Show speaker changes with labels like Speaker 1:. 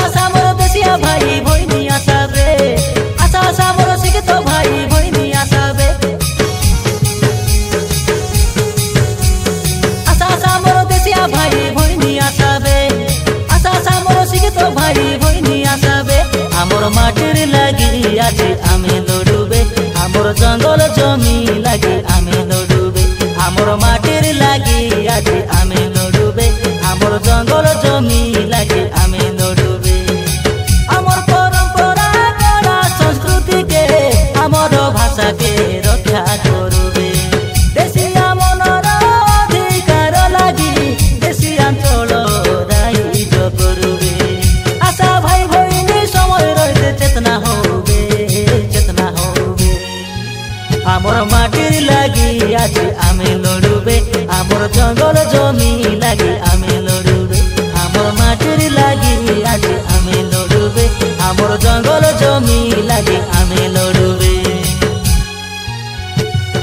Speaker 1: आशा मोर देशिया भाई भैनी आशा बे आशा मोर शिक्षित भाई भैनी आशा बे आशा मोर देशिया भाई भैनी आशा बे आशा मोर शिक्षित भाई भैनी आशा बे आमर माटिर लागी आज आमे लड़ुबे आमर जंगल जमी लागी आमे लड़ुबे आमर माटिर लागी आज आमे लड़ुबे आमर जंगल जमी लागी आमे लड़ुबे आमर परंपरा कला संस्कृति के आमर भाषा के रक्षा करुबे देशिया मनर अधिकार लागी देशी अंचल राइज करुबे आशा भाई भैनी समय रहिते चेतना होबे आमर माटिर लागी आज आमे लड़ुबे आमर जंगल जमी लागी आमे लड़ुबे आमर माटिर लागी आज आमे लड़ुबे आमर जंगल जमी लागी